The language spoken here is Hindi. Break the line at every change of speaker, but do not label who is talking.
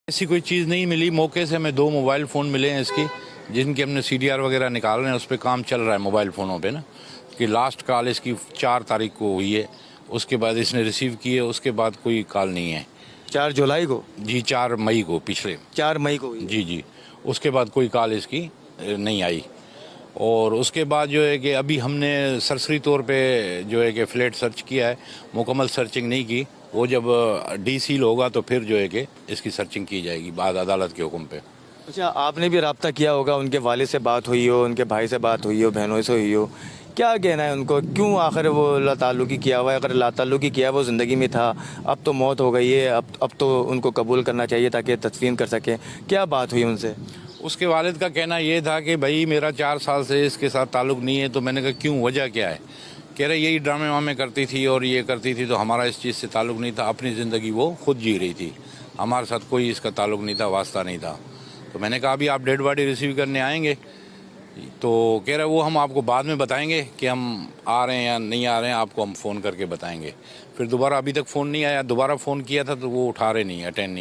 ऐसी कोई चीज़ नहीं मिली। मौके से हमें 2 मोबाइल फ़ोन मिले हैं इसकी, जिनके हमने सीडीआर वगैरह निकाल रहे हैं। उस पर काम चल रहा है मोबाइल फ़ोनों पे ना, कि लास्ट कॉल इसकी 4 तारीख को हुई है। उसके बाद इसने रिसीव की है, उसके बाद कोई कॉल नहीं है।
4 जुलाई को?
जी 4 मई को, पिछले
4 मई को हुई है।
जी जी। उसके बाद कोई कॉल इसकी नहीं आई। और उसके बाद जो है कि अभी हमने सरसरी तौर पे जो है कि फ्लैट सर्च किया है, मुकम्मल सर्चिंग नहीं की। वो जब डीसील होगा तो फिर जो है कि इसकी सर्चिंग की जाएगी बाद अदालत के हुक्म पे।
अच्छा, आपने भी रब्ता किया होगा, उनके वालिद से बात हुई हो, उनके भाई से बात हुई हो, बहनों से हुई हो, क्या कहना है उनको? क्यों आखिर वो लाताल्लुकी किया हुआ है? अगर लाताल्लुकी किया वो ज़िंदगी में था, अब तो मौत हो गई है, अब तो उनको कबूल करना चाहिए ताकि तदफीन कर सकें। क्या बात हुई उनसे?
उसके वालिद का कहना ये था कि भाई मेरा 4 साल से इसके साथ ताल्लुक़ नहीं है। तो मैंने कहा क्यों, वजह क्या है? कह रहे यही ड्रामे वामे करती थी और ये करती थी, तो हमारा इस चीज़ से ताल्लुक़ नहीं था। अपनी ज़िंदगी वो खुद जी रही थी, हमारे साथ कोई इसका ताल्लुक़ नहीं था, वास्ता नहीं था। तो मैंने कहा अभी आप डेड बॉडी रिसीव करने आएंगे? तो कह रहे वो हम आपको बाद में बताएंगे कि हम आ रहे हैं या नहीं आ रहे हैं, आपको हम फ़ोन करके बताएंगे। फिर दोबारा अभी तक फ़ोन नहीं आया। दोबारा फ़ोन किया था तो वो उठा रहे नहीं, अटेंड नहीं।